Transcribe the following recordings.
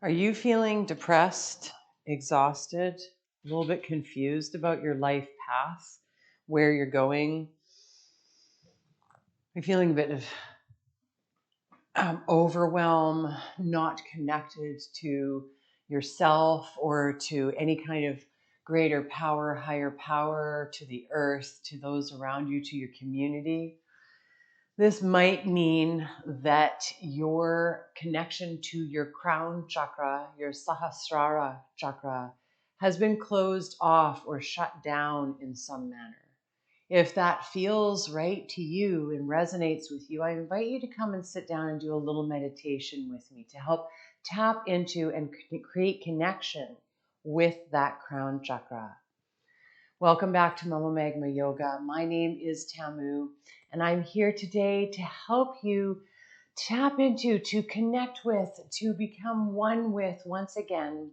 Are you feeling depressed, exhausted, a little bit confused about your life path, where you're going? Are you feeling a bit of overwhelm, not connected to yourself or to any kind of greater power, higher power, to the earth, to those around you, to your community? This might mean that your connection to your crown chakra, your Sahasrara chakra, has been closed off or shut down in some manner. If that feels right to you and resonates with you, I invite you to come and sit down and do a little meditation with me to help tap into and create connection with that crown chakra. Welcome back to Mama Magma Yoga. My name is Tamu, and I'm here today to help you tap into, to connect with, to become one with, once again,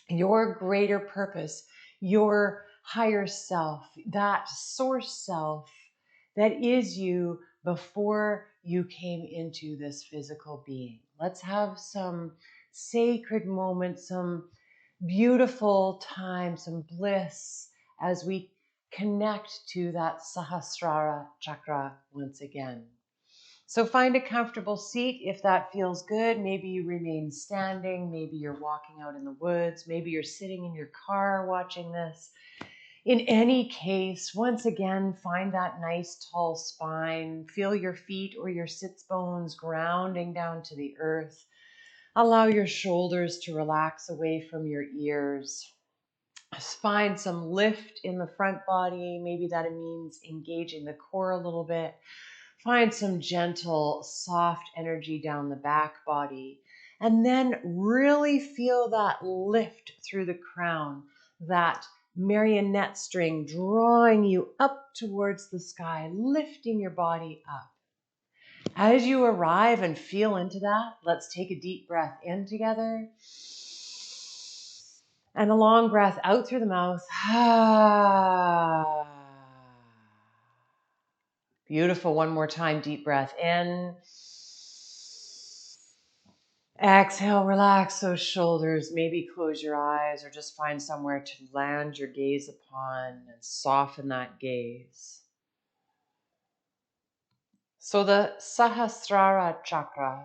your greater purpose, your higher self, that source self that is you before you came into this physical being. Let's have some sacred moments, some beautiful time, some bliss as we connect to that Sahasrara chakra once again. So find a comfortable seat if that feels good. Maybe you remain standing. Maybe you're walking out in the woods. Maybe you're sitting in your car watching this. In any case, once again, find that nice tall spine. Feel your feet or your sits bones grounding down to the earth. Allow your shoulders to relax away from your ears. Find some lift in the front body. Maybe that means engaging the core a little bit. Find some gentle, soft energy down the back body. And then really feel that lift through the crown, that marionette string drawing you up towards the sky, lifting your body up. As you arrive and feel into that, let's take a deep breath in together. And a long breath out through the mouth. Beautiful. One more time. Deep breath in. Exhale, relax those shoulders. Maybe close your eyes or just find somewhere to land your gaze upon and soften that gaze. So the Sahasrara chakra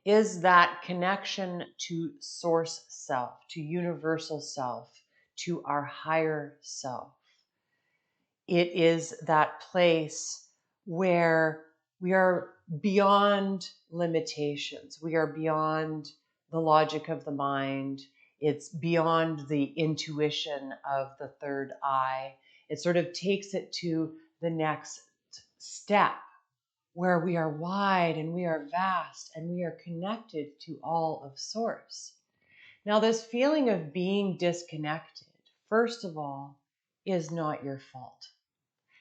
is that connection to source self, to universal self, to our higher self. It is that place where we are beyond limitations. We are beyond the logic of the mind. It's beyond the intuition of the third eye. It sort of takes it to the next step where we are wide and we are vast and we are connected to all of Source. Now, this feeling of being disconnected, first of all, is not your fault.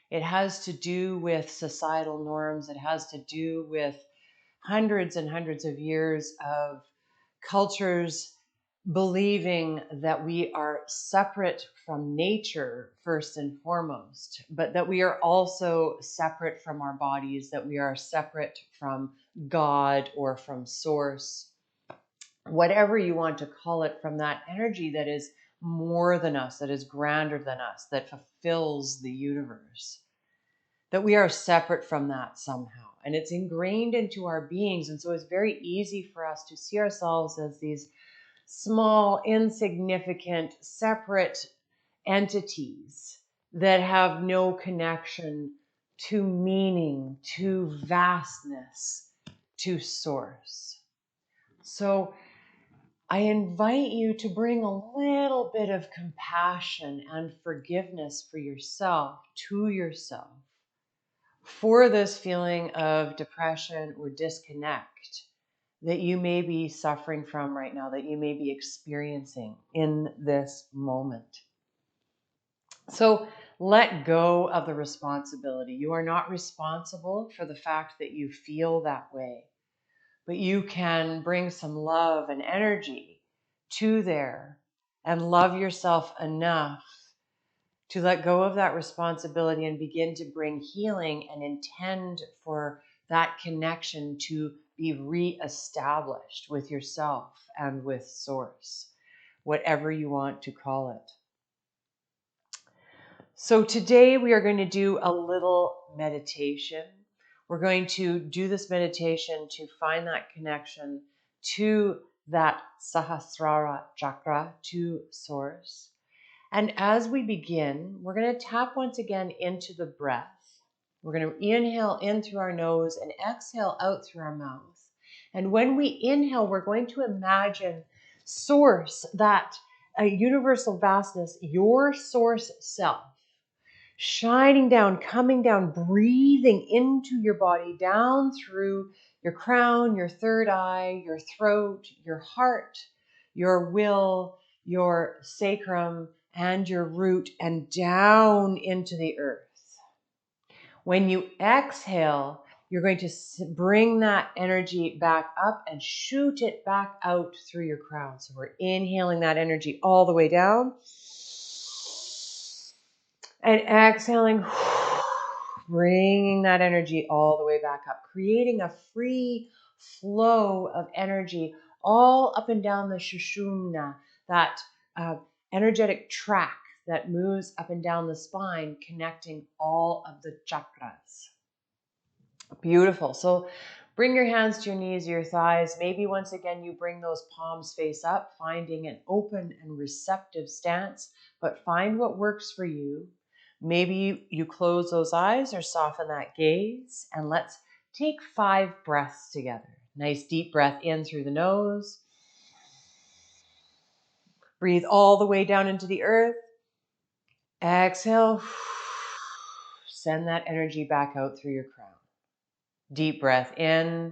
It has to do with societal norms. It has to do with hundreds and hundreds of years of cultures believing that we are separate from nature first and foremost, but that we are also separate from our bodies, that we are separate from God or from Source, whatever you want to call it, from that energy that is more than us, that is grander than us, that fulfills the universe. That we are separate from that somehow. And it's ingrained into our beings. And so it's very easy for us to see ourselves as these small, insignificant, separate entities that have no connection to meaning, to vastness, to Source. So I invite you to bring a little bit of compassion and forgiveness for yourself, to yourself, for this feeling of depression or disconnect that you may be suffering from right now, that you may be experiencing in this moment. So let go of the responsibility. You are not responsible for the fact that you feel that way, but you can bring some love and energy to there and love yourself enough to let go of that responsibility and begin to bring healing and intend for that connection to be re-established with yourself and with Source, whatever you want to call it. So today we are going to do a little meditation. We're going to do this meditation to find that connection to that Sahasrara chakra, to Source. And as we begin, we're going to tap once again into the breath. We're going to inhale in through our nose and exhale out through our mouth. And when we inhale, we're going to imagine Source, that a universal vastness, your Source self, shining down, coming down, breathing into your body, down through your crown, your third eye, your throat, your heart, your will, your sacrum, and your root, and down into the earth. When you exhale, you're going to bring that energy back up and shoot it back out through your crown. So we're inhaling that energy all the way down and exhaling, bringing that energy all the way back up, creating a free flow of energy all up and down the Sushumna, that energetic track that moves up and down the spine, connecting all of the chakras. Beautiful. So bring your hands to your knees, your thighs. Maybe once again, you bring those palms face up, finding an open and receptive stance, but find what works for you. Maybe you close those eyes or soften that gaze, and let's take 5 breaths together. Nice deep breath in through the nose. Breathe all the way down into the earth. Exhale. Send that energy back out through your crown. Deep breath in.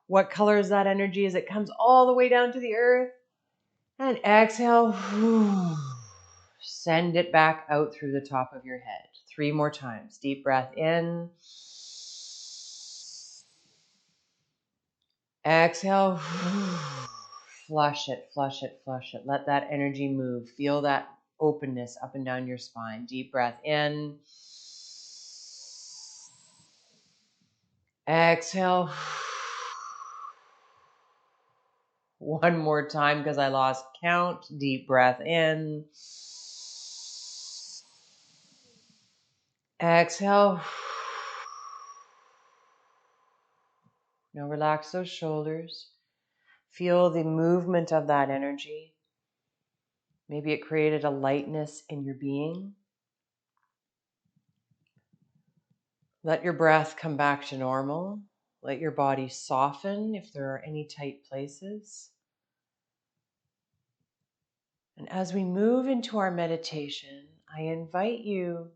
What color is that energy as it comes all the way down to the earth? And exhale. Send it back out through the top of your head. 3 more times. Deep breath in. Exhale. Flush it, flush it, flush it. Let that energy move. Feel that openness up and down your spine. Deep breath in. Exhale. One more time because I lost count. Deep breath in. Exhale. Now relax those shoulders. Feel the movement of that energy. Maybe it created a lightness in your being. Let your breath come back to normal. Let your body soften if there are any tight places. And as we move into our meditation, I invite you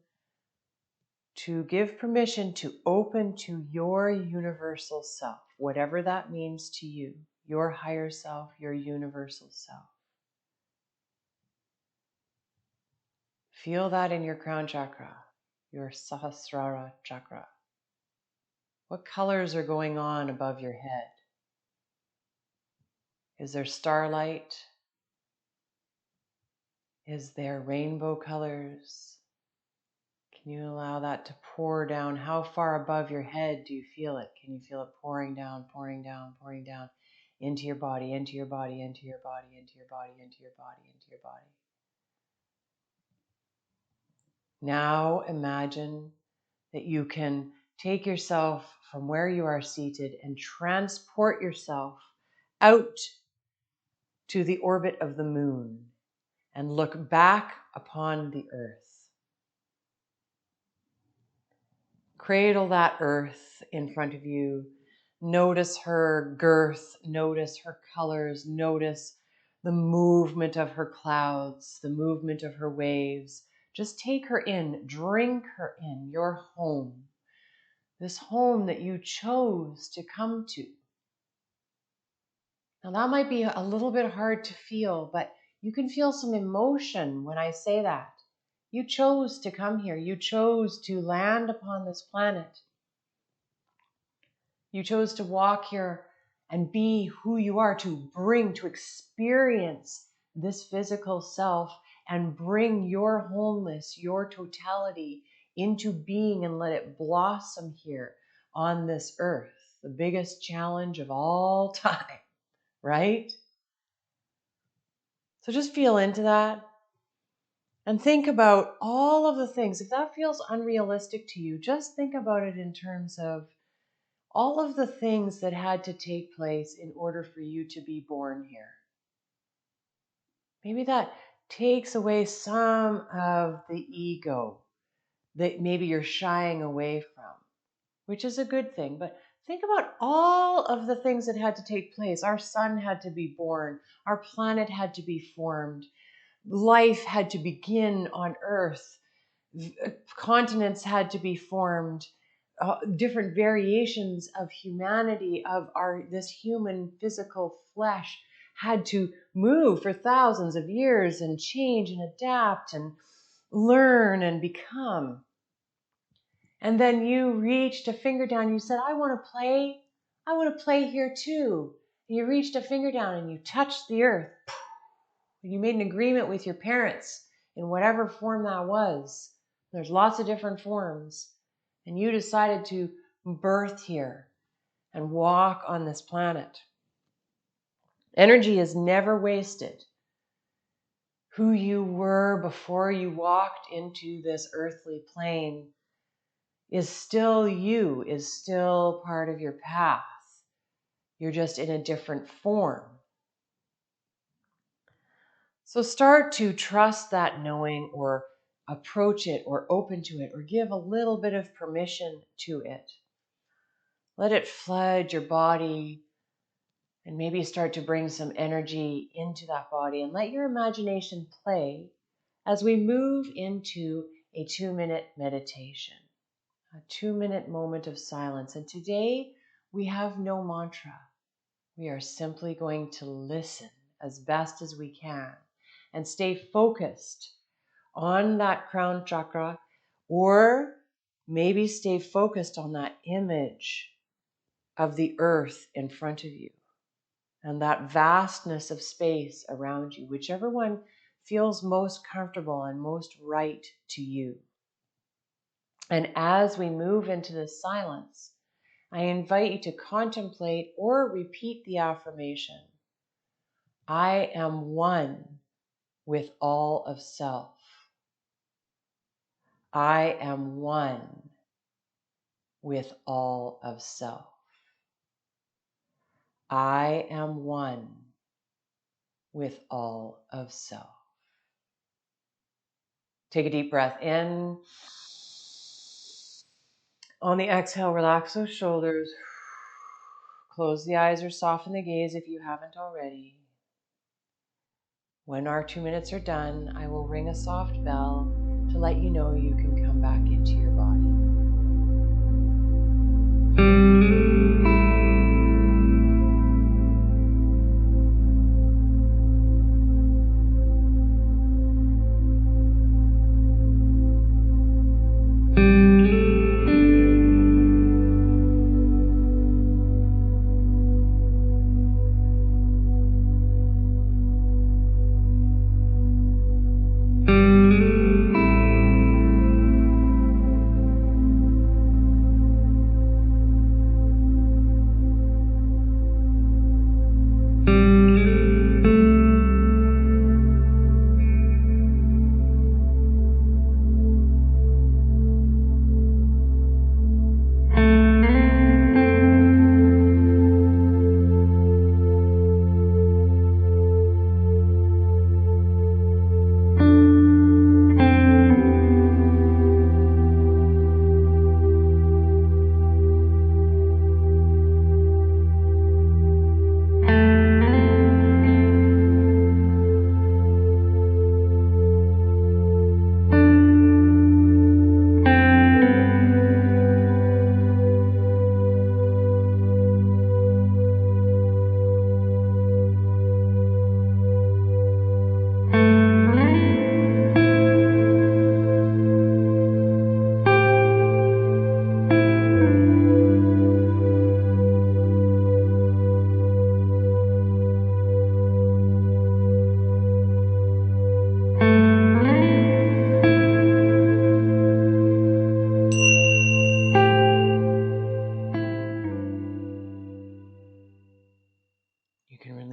to give permission to open to your universal self, whatever that means to you, your higher self, your universal self. Feel that in your crown chakra, your Sahasrara chakra. What colors are going on above your head? Is there starlight? Is there rainbow colors? Can you allow that to pour down? How far above your head do you feel it? Can you feel it pouring down, pouring down, pouring down into your body, into your body, into your body, into your body, into your body, into your body? Now imagine that you can take yourself from where you are seated and transport yourself out to the orbit of the moon and look back upon the earth. Cradle that earth in front of you. Notice her girth, notice her colors, notice the movement of her clouds, the movement of her waves. Just take her in, drink her in, your home. This home that you chose to come to. Now that might be a little bit hard to feel, but you can feel some emotion when I say that. You chose to come here. You chose to land upon this planet. You chose to walk here and be who you are, to bring, to experience this physical self and bring your wholeness, your totality into being and let it blossom here. on this earth, the biggest challenge of all time, right? So just feel into that and think about all of the things. If that feels unrealistic to you, just think about it in terms of all of the things that had to take place in order for you to be born here. Maybe that takes away some of the ego that maybe you're shying away from, which is a good thing. But think about all of the things that had to take place. Our sun had to be born. Our planet had to be formed. Life had to begin on Earth. Continents had to be formed. Different variations of humanity, of this human physical flesh, had to move for thousands of years and change and adapt and learn and become. And then you reached a finger down. You said, I want to play. I want to play here too. And you reached a finger down and you touched the earth. You made an agreement with your parents in whatever form that was. There's lots of different forms. And you decided to birth here and walk on this planet. Energy is never wasted. Who you were before you walked into this earthly plane is still you, is still part of your path. You're just in a different form. So start to trust that knowing, or approach it, or open to it, or give a little bit of permission to it. Let it flood your body, and maybe start to bring some energy into that body, and let your imagination play as we move into a 2-minute meditation, a 2-minute moment of silence. And today we have no mantra. We are simply going to listen as best as we can and stay focused on that crown chakra, or maybe stay focused on that image of the earth in front of you and that vastness of space around you, whichever one feels most comfortable and most right to you. And as we move into this silence, I invite you to contemplate or repeat the affirmation, I am one with all of self. I am one with all of self. I am one with all of self. Take a deep breath in. On the exhale, relax those shoulders. Close the eyes or soften the gaze if you haven't already. When our 2 minutes are done, I will ring a soft bell to let you know you can come back into your body.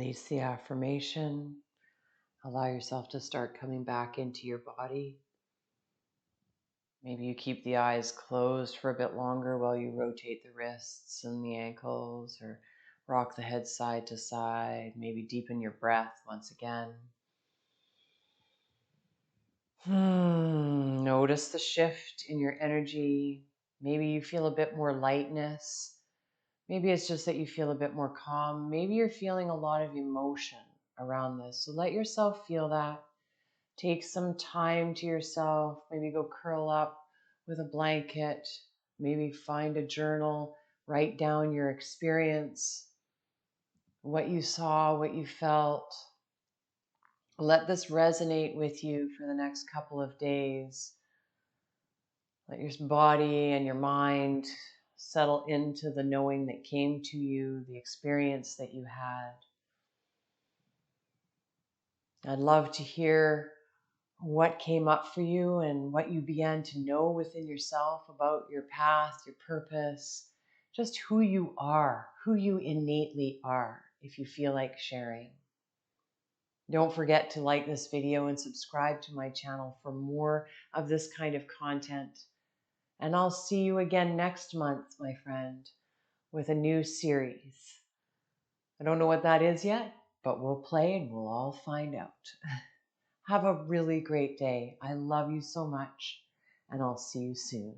Release the affirmation. Allow yourself to start coming back into your body. Maybe you keep the eyes closed for a bit longer while you rotate the wrists and the ankles, or rock the head side to side. Maybe deepen your breath once again. Notice the shift in your energy. Maybe you feel a bit more lightness. Maybe it's just that you feel a bit more calm. Maybe you're feeling a lot of emotion around this. So let yourself feel that. Take some time to yourself. Maybe go curl up with a blanket. Maybe find a journal. Write down your experience, what you saw, what you felt. Let this resonate with you for the next couple of days. Let your body and your mind settle into the knowing that came to you, the experience that you had. I'd love to hear what came up for you and what you began to know within yourself about your path, your purpose, just who you are, who you innately are, if you feel like sharing. Don't forget to like this video and subscribe to my channel for more of this kind of content. And I'll see you again next month, my friend, with a new series. I don't know what that is yet, but we'll play and we'll all find out. Have a really great day. I love you so much, and I'll see you soon.